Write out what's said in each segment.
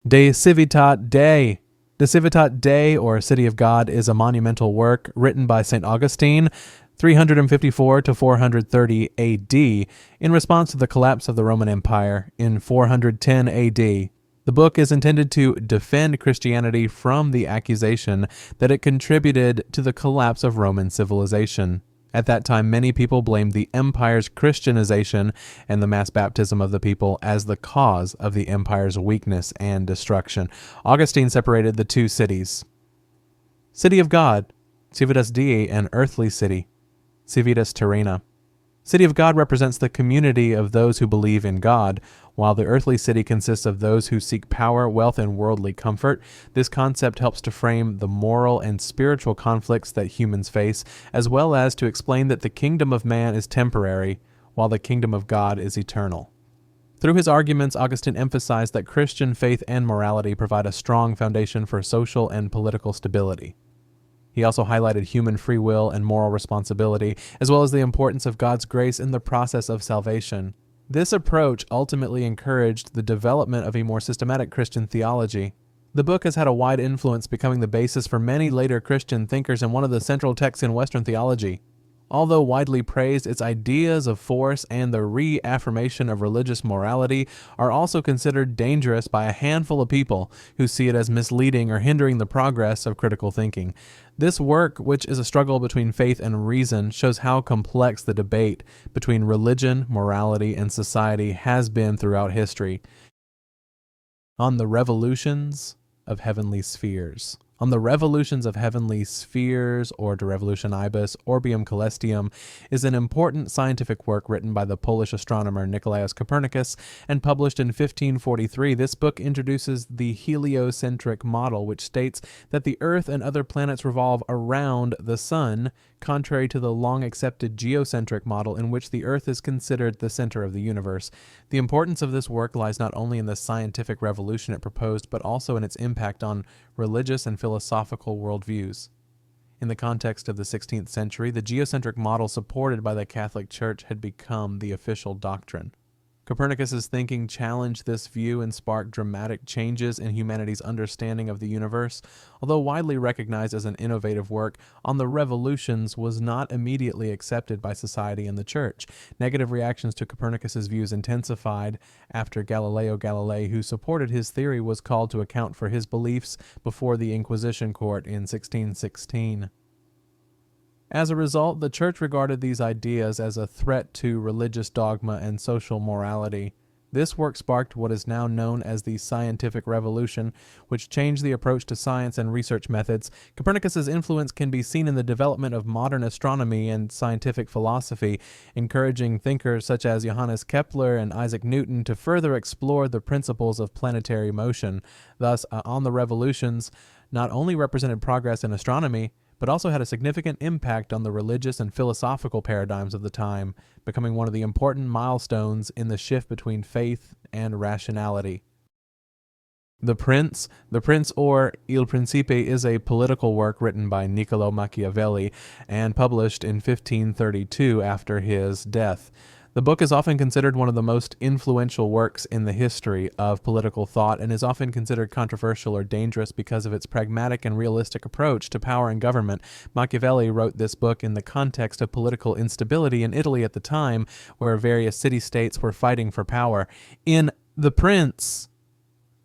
De Civitate Dei. De Civitate Dei, or City of God, is a monumental work written by St. Augustine, 354 to 430 AD, in response to the collapse of the Roman Empire in 410 AD. The book is intended to defend Christianity from the accusation that it contributed to the collapse of Roman civilization. At that time, many people blamed the empire's Christianization and the mass baptism of the people as the cause of the empire's weakness and destruction. Augustine separated the two cities: City of God, Civitas Dei, and earthly city, Civitas Terrena. City of God represents the community of those who believe in God, while the earthly city consists of those who seek power, wealth, and worldly comfort. This concept helps to frame the moral and spiritual conflicts that humans face, as well as to explain that the kingdom of man is temporary, while the kingdom of God is eternal. Through his arguments, Augustine emphasized that Christian faith and morality provide a strong foundation for social and political stability. He also highlighted human free will and moral responsibility, as well as the importance of God's grace in the process of salvation. This approach ultimately encouraged the development of a more systematic Christian theology. The book has had a wide influence, becoming the basis for many later Christian thinkers and one of the central texts in Western theology. Although widely praised, its ideas of force and the reaffirmation of religious morality are also considered dangerous by a handful of people who see it as misleading or hindering the progress of critical thinking. This work, which is a struggle between faith and reason, shows how complex the debate between religion, morality, and society has been throughout history. On the Revolutions of Heavenly Spheres. On the Revolutions of Heavenly Spheres, or De Revolutionibus Orbium Caelestium, is an important scientific work written by the Polish astronomer Nicolaus Copernicus and published in 1543. This book introduces the heliocentric model, which states that the Earth and other planets revolve around the Sun, contrary to the long-accepted geocentric model in which the Earth is considered the center of the universe. The importance of this work lies not only in the scientific revolution it proposed, but also in its impact on religious and philosophical worldviews. In the context of the 16th century, the geocentric model supported by the Catholic Church had become the official doctrine. Copernicus's thinking challenged this view and sparked dramatic changes in humanity's understanding of the universe. Although widely recognized as an innovative work, On the Revolutions was not immediately accepted by society and the Church. Negative reactions to Copernicus's views intensified after Galileo Galilei, who supported his theory, was called to account for his beliefs before the Inquisition court in 1616. As a result, the Church regarded these ideas as a threat to religious dogma and social morality. This work sparked what is now known as the Scientific Revolution, which changed the approach to science and research methods. Copernicus's influence can be seen in the development of modern astronomy and scientific philosophy, encouraging thinkers such as Johannes Kepler and Isaac Newton to further explore the principles of planetary motion. Thus, On the Revolutions not only represented progress in astronomy, but also had a significant impact on the religious and philosophical paradigms of the time, becoming one of the important milestones in the shift between faith and rationality. The Prince or Il Principe is a political work written by Niccolò Machiavelli and published in 1532 after his death. The book is often considered one of the most influential works in the history of political thought and is often considered controversial or dangerous because of its pragmatic and realistic approach to power and government. Machiavelli wrote this book in the context of political instability in Italy at the time, where various city-states were fighting for power. In The Prince,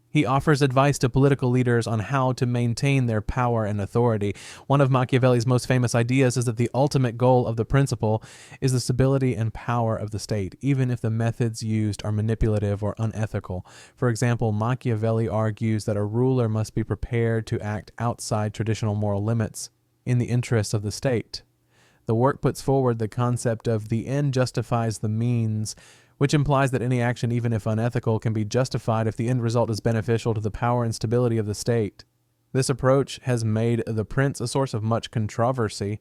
he offers advice to political leaders on how to maintain their power and authority. One of Machiavelli's most famous ideas is that the ultimate goal of the principle is the stability and power of the state, even if the methods used are manipulative or unethical. For example, Machiavelli argues that a ruler must be prepared to act outside traditional moral limits in the interests of the state. The work puts forward the concept of the end justifies the means, which implies that any action, even if unethical, can be justified if the end result is beneficial to the power and stability of the state. This approach has made The Prince a source of much controversy,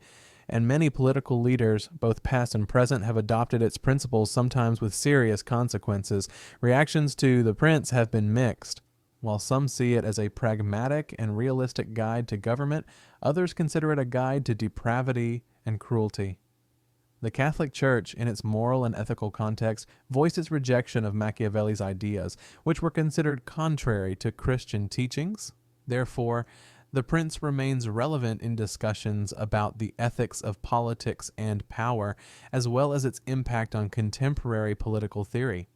and many political leaders, both past and present, have adopted its principles, sometimes with serious consequences. Reactions to The Prince have been mixed. While some see it as a pragmatic and realistic guide to government, others consider it a guide to depravity and cruelty. The Catholic Church, in its moral and ethical context, voiced its rejection of Machiavelli's ideas, which were considered contrary to Christian teachings. Therefore, the Prince remains relevant in discussions about the ethics of politics and power, as well as its impact on contemporary political theory.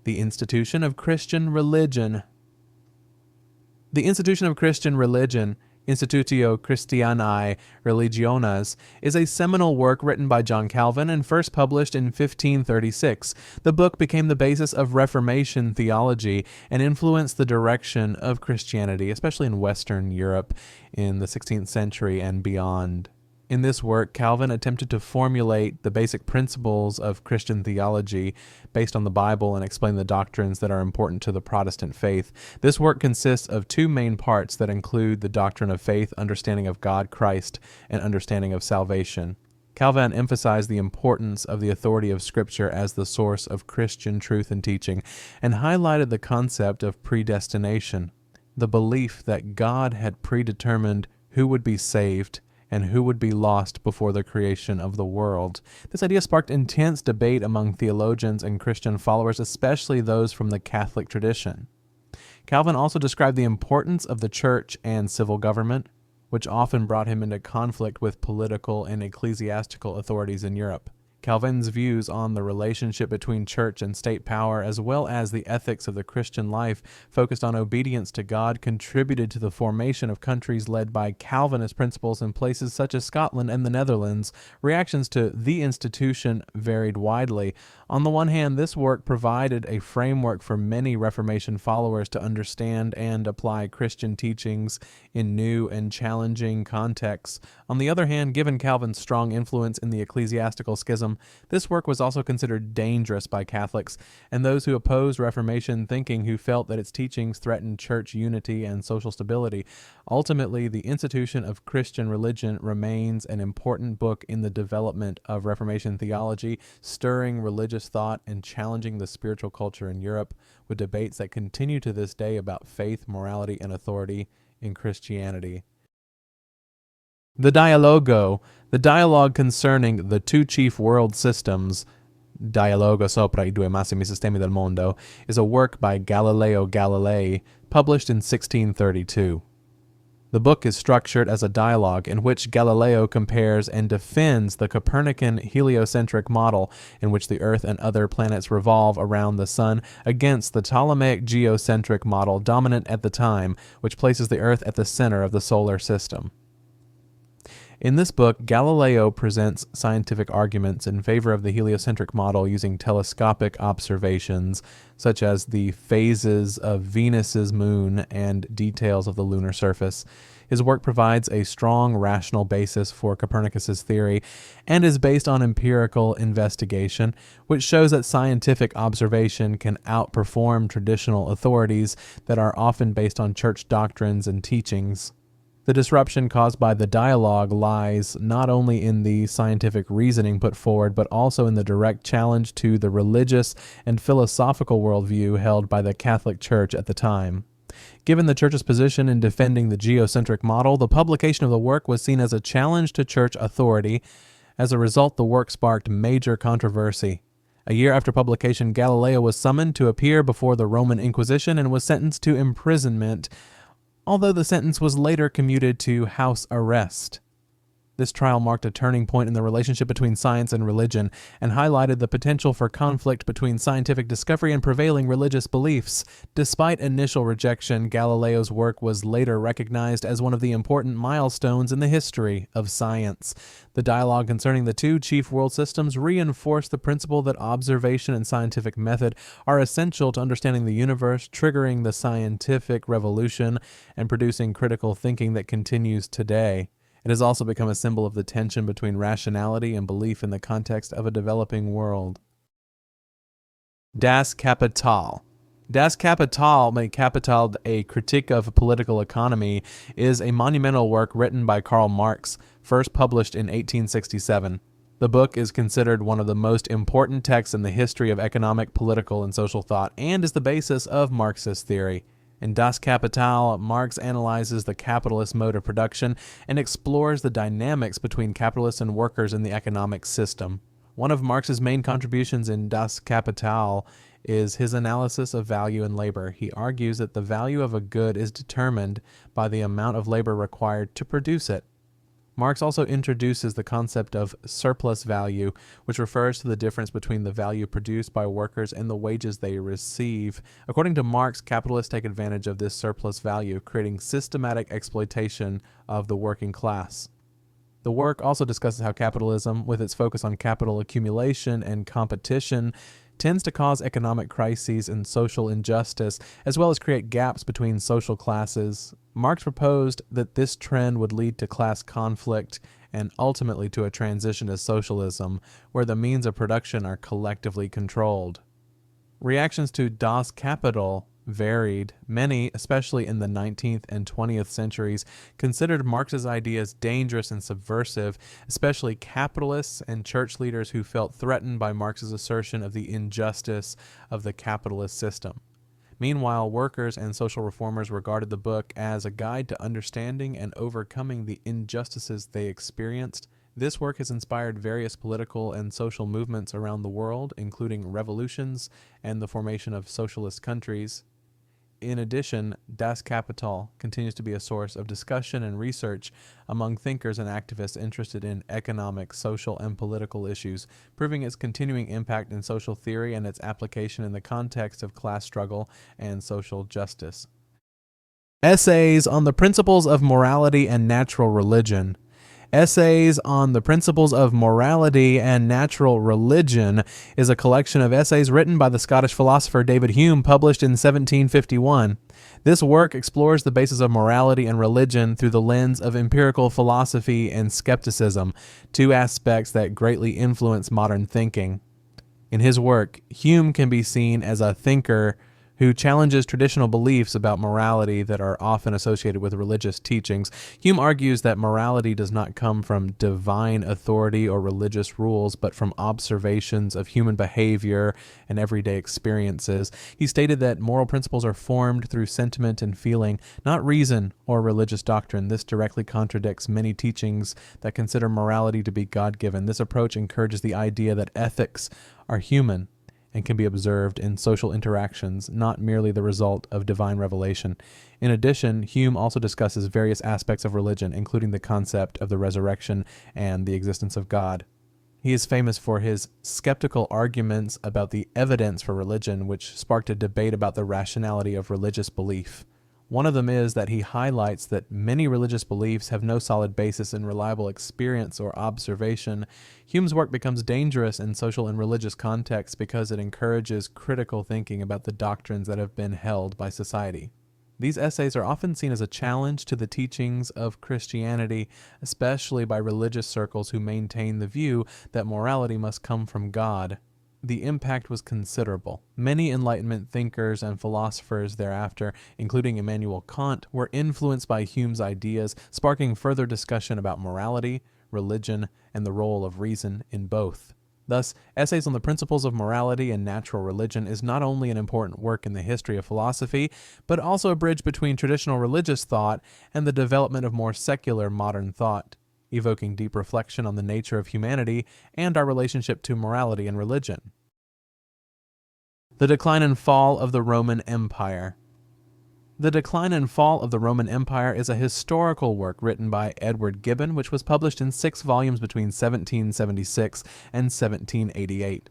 The institution of Christian religion. The institution of Christian religion, Institutio Christianae Religiones, is a seminal work written by John Calvin and first published in 1536. The book became the basis of Reformation theology and influenced the direction of Christianity, especially in Western Europe in the 16th century and beyond. In this work, Calvin attempted to formulate the basic principles of Christian theology based on the Bible and explain the doctrines that are important to the Protestant faith. This work consists of two main parts that include the doctrine of faith, understanding of God, Christ, and understanding of salvation. Calvin emphasized the importance of the authority of Scripture as the source of Christian truth and teaching, and highlighted the concept of predestination, the belief that God had predetermined who would be saved and who would be lost before the creation of the world. This idea sparked intense debate among theologians and Christian followers, especially those from the Catholic tradition. Calvin also described the importance of the church and civil government, which often brought him into conflict with political and ecclesiastical authorities in Europe. Calvin's views on the relationship between church and state power, as well as the ethics of the Christian life focused on obedience to God, contributed to the formation of countries led by Calvinist principles in places such as Scotland and the Netherlands. Reactions to the institution varied widely. On the one hand, this work provided a framework for many Reformation followers to understand and apply Christian teachings in new and challenging contexts. On the other hand, given Calvin's strong influence in the ecclesiastical schism, this work was also considered dangerous by Catholics and those who opposed Reformation thinking, who felt that its teachings threatened church unity and social stability. Ultimately, the institution of Christian religion remains an important book in the development of Reformation theology, stirring religious thought and challenging the spiritual culture in Europe, with debates that continue to this day about faith, morality, and authority in Christianity. The Dialogo, the dialogue concerning the two chief world systems, Dialogo sopra I due massimi sistemi del mondo, is a work by Galileo Galilei, published in 1632. The book is structured as a dialogue in which Galileo compares and defends the Copernican heliocentric model, in which the Earth and other planets revolve around the Sun, against the Ptolemaic geocentric model dominant at the time, which places the Earth at the center of the solar system. In this book, Galileo presents scientific arguments in favor of the heliocentric model using telescopic observations, such as the phases of Venus's moon and details of the lunar surface. His work provides a strong rational basis for Copernicus's theory and is based on empirical investigation, which shows that scientific observation can outperform traditional authorities that are often based on church doctrines and teachings. The disruption caused by the dialogue lies not only in the scientific reasoning put forward, but also in the direct challenge to the religious and philosophical worldview held by the Catholic Church at the time. Given the Church's position in defending the geocentric model, the publication of the work was seen as a challenge to church authority. As a result, the work sparked major controversy. A year after publication, Galileo was summoned to appear before the Roman Inquisition and was sentenced to imprisonment, although the sentence was later commuted to house arrest. This trial marked a turning point in the relationship between science and religion and highlighted the potential for conflict between scientific discovery and prevailing religious beliefs. Despite initial rejection, Galileo's work was later recognized as one of the important milestones in the history of science. The dialogue concerning the two chief world systems reinforced the principle that observation and scientific method are essential to understanding the universe, triggering the scientific revolution and producing critical thinking that continues today. It has also become a symbol of the tension between rationality and belief in the context of a developing world. Das Kapital. Das Kapital, mit Kapital, a critique of political economy, is a monumental work written by Karl Marx, first published in 1867. The book is considered one of the most important texts in the history of economic, political, and social thought, and is the basis of Marxist theory. In Das Kapital, Marx analyzes the capitalist mode of production and explores the dynamics between capitalists and workers in the economic system. One of Marx's main contributions in Das Kapital is his analysis of value in labor. He argues that the value of a good is determined by the amount of labor required to produce it. Marx also introduces the concept of surplus value, which refers to the difference between the value produced by workers and the wages they receive. According to Marx, capitalists take advantage of this surplus value, creating systematic exploitation of the working class. The work also discusses how capitalism, with its focus on capital accumulation and competition, tends to cause economic crises and social injustice, as well as create gaps between social classes. Marx proposed that this trend would lead to class conflict and ultimately to a transition to socialism, where the means of production are collectively controlled. Reactions to Das Kapital varied. Many, especially in the 19th and 20th centuries, considered Marx's ideas dangerous and subversive, especially capitalists and church leaders who felt threatened by Marx's assertion of the injustice of the capitalist system. Meanwhile, workers and social reformers regarded the book as a guide to understanding and overcoming the injustices they experienced. This work has inspired various political and social movements around the world, including revolutions and the formation of socialist countries. In addition, Das Kapital continues to be a source of discussion and research among thinkers and activists interested in economic, social, and political issues, proving its continuing impact in social theory and its application in the context of class struggle and social justice. Essays on the Principles of Morality and Natural Religion. Essays on the Principles of Morality and Natural Religion is a collection of essays written by the Scottish philosopher David Hume, published in 1751. This work explores the basis of morality and religion through the lens of empirical philosophy and skepticism, two aspects that greatly influence modern thinking. In his work, Hume can be seen as a thinker who challenges traditional beliefs about morality that are often associated with religious teachings. Hume argues that morality does not come from divine authority or religious rules, but from observations of human behavior and everyday experiences. He stated that moral principles are formed through sentiment and feeling, not reason or religious doctrine. This directly contradicts many teachings that consider morality to be God-given. This approach encourages the idea that ethics are human and can be observed in social interactions, not merely the result of divine revelation. In addition, Hume also discusses various aspects of religion, including the concept of the resurrection and the existence of God. He is famous for his skeptical arguments about the evidence for religion, which sparked a debate about the rationality of religious belief. One of them is that he highlights that many religious beliefs have no solid basis in reliable experience or observation. Hume's work becomes dangerous in social and religious contexts because it encourages critical thinking about the doctrines that have been held by society. These essays are often seen as a challenge to the teachings of Christianity, especially by religious circles who maintain the view that morality must come from God. The impact was considerable. Many Enlightenment thinkers and philosophers thereafter, including Immanuel Kant, were influenced by Hume's ideas, sparking further discussion about morality, religion, and the role of reason in both. Thus, Essays on the Principles of Morality and Natural Religion is not only an important work in the history of philosophy, but also a bridge between traditional religious thought and the development of more secular modern thought, evoking deep reflection on the nature of humanity and our relationship to morality and religion. The Decline and Fall of the Roman Empire. The Decline and Fall of the Roman Empire is a historical work written by Edward Gibbon, which was published in 6 volumes between 1776 and 1788.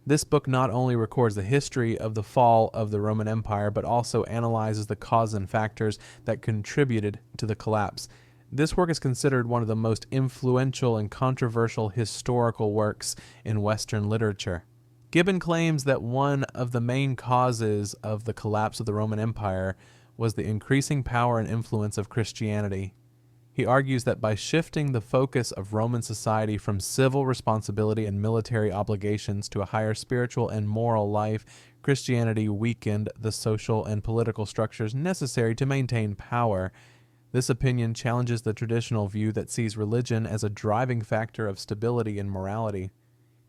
This book not only records the history of the fall of the Roman Empire, but also analyzes the causes and factors that contributed to the collapse. This work is considered one of the most influential and controversial historical works in Western literature. Gibbon claims that one of the main causes of the collapse of the Roman Empire was the increasing power and influence of Christianity. He argues that by shifting the focus of Roman society from civil responsibility and military obligations to a higher spiritual and moral life, Christianity weakened the social and political structures necessary to maintain power. This opinion challenges the traditional view that sees religion as a driving factor of stability and morality.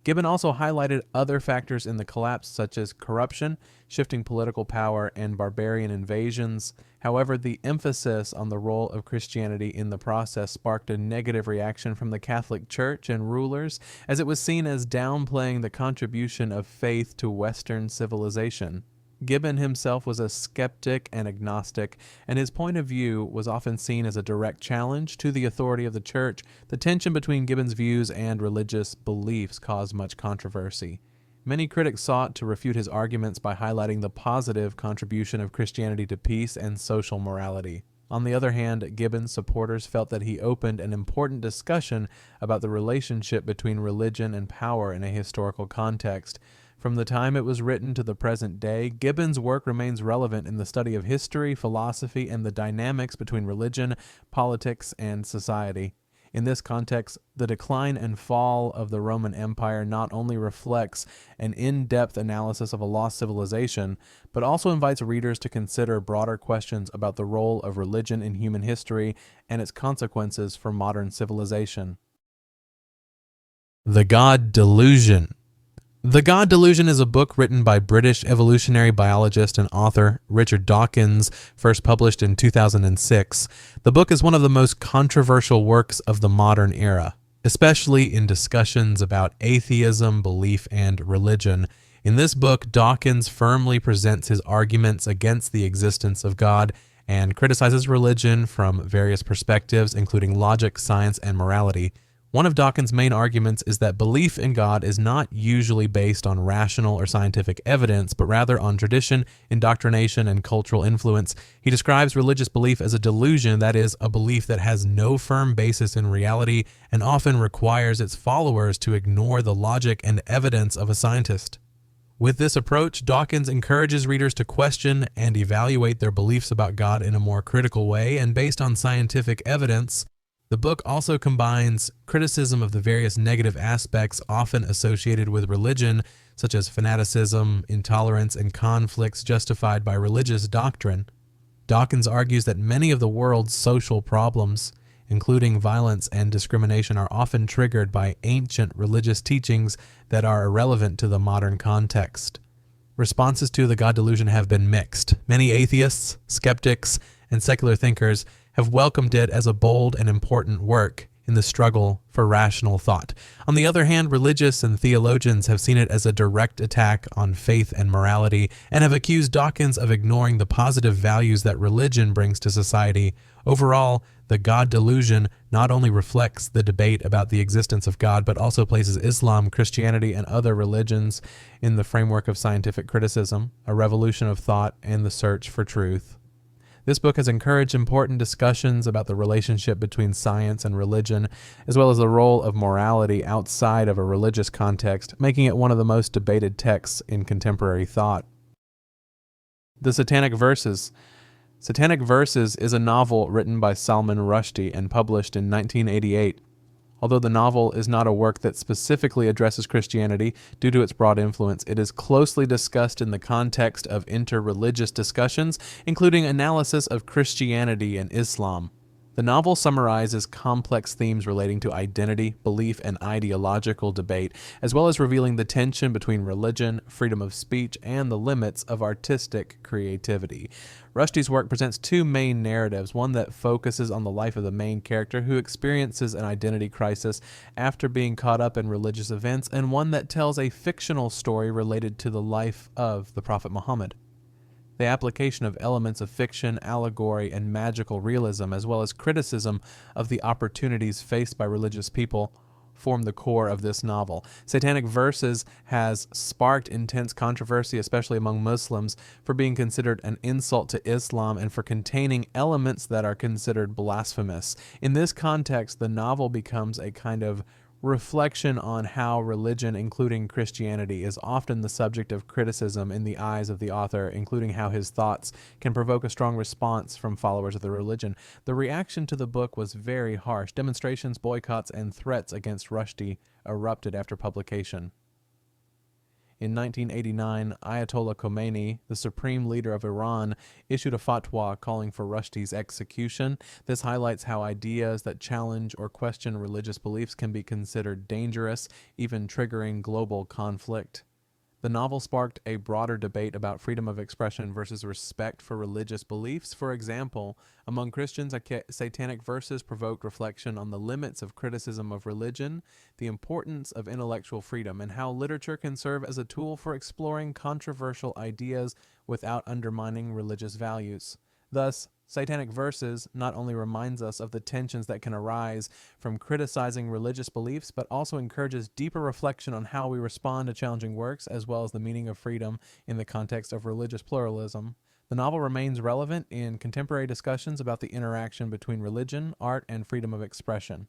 Gibbon also highlighted other factors in the collapse, such as corruption, shifting political power, and barbarian invasions. However, the emphasis on the role of Christianity in the process sparked a negative reaction from the Catholic Church and rulers, as it was seen as downplaying the contribution of faith to Western civilization. Gibbon himself was a skeptic and agnostic, and his point of view was often seen as a direct challenge to the authority of the church. The tension between Gibbon's views and religious beliefs caused much controversy. Many critics sought to refute his arguments by highlighting the positive contribution of Christianity to peace and social morality. On the other hand, Gibbon's supporters felt that he opened an important discussion about the relationship between religion and power in a historical context. From the time it was written to the present day, Gibbon's work remains relevant in the study of history, philosophy, and the dynamics between religion, politics, and society. In this context, the decline and fall of the Roman Empire not only reflects an in-depth analysis of a lost civilization, but also invites readers to consider broader questions about the role of religion in human history and its consequences for modern civilization. The God Delusion. The God Delusion is a book written by British evolutionary biologist and author Richard Dawkins, first published in 2006. The book is one of the most controversial works of the modern era, especially in discussions about atheism, belief, and religion. In this book, Dawkins firmly presents his arguments against the existence of God and criticizes religion from various perspectives, including logic, science, and morality. One of Dawkins' main arguments is that belief in God is not usually based on rational or scientific evidence, but rather on tradition, indoctrination, and cultural influence. He describes religious belief as a delusion, that is, a belief that has no firm basis in reality and often requires its followers to ignore the logic and evidence of a scientist. With this approach, Dawkins encourages readers to question and evaluate their beliefs about God in a more critical way and based on scientific evidence. The book also combines criticism of the various negative aspects often associated with religion, such as fanaticism, intolerance, and conflicts justified by religious doctrine. Dawkins argues that many of the world's social problems, including violence and discrimination, are often triggered by ancient religious teachings that are irrelevant to the modern context. Responses to the God Delusion have been mixed. Many atheists, skeptics, and secular thinkers have welcomed it as a bold and important work in the struggle for rational thought. On the other hand, religious and theologians have seen it as a direct attack on faith and morality and have accused Dawkins of ignoring the positive values that religion brings to society. Overall, the God Delusion not only reflects the debate about the existence of God, but also places Islam, Christianity, and other religions in the framework of scientific criticism, a revolution of thought, and the search for truth. This book has encouraged important discussions about the relationship between science and religion, as well as the role of morality outside of a religious context, making it one of the most debated texts in contemporary thought. The Satanic Verses. Satanic Verses is a novel written by Salman Rushdie and published in 1988. Although the novel is not a work that specifically addresses Christianity due to its broad influence, it is closely discussed in the context of inter-religious discussions, including analysis of Christianity and Islam. The novel summarizes complex themes relating to identity, belief, and ideological debate, as well as revealing the tension between religion, freedom of speech, and the limits of artistic creativity. Rushdie's work presents two main narratives, one that focuses on the life of the main character who experiences an identity crisis after being caught up in religious events, and one that tells a fictional story related to the life of the Prophet Muhammad. The application of elements of fiction, allegory, and magical realism, as well as criticism of the opportunities faced by religious people, form the core of this novel. Satanic Verses has sparked intense controversy, especially among Muslims, for being considered an insult to Islam and for containing elements that are considered blasphemous. In this context, the novel becomes a kind of reflection on how religion, including Christianity, is often the subject of criticism in the eyes of the author, including how his thoughts can provoke a strong response from followers of the religion. The reaction to the book was very harsh. Demonstrations, boycotts, and threats against Rushdie erupted after publication. In 1989, Ayatollah Khomeini, the supreme leader of Iran, issued a fatwa calling for Rushdie's execution. This highlights how ideas that challenge or question religious beliefs can be considered dangerous, even triggering global conflict. The novel sparked a broader debate about freedom of expression versus respect for religious beliefs. For example, among Christians, satanic verses provoked reflection on the limits of criticism of religion, the importance of intellectual freedom, and how literature can serve as a tool for exploring controversial ideas without undermining religious values. Thus, Satanic Verses not only reminds us of the tensions that can arise from criticizing religious beliefs, but also encourages deeper reflection on how we respond to challenging works, as well as the meaning of freedom in the context of religious pluralism. The novel remains relevant in contemporary discussions about the interaction between religion, art, and freedom of expression.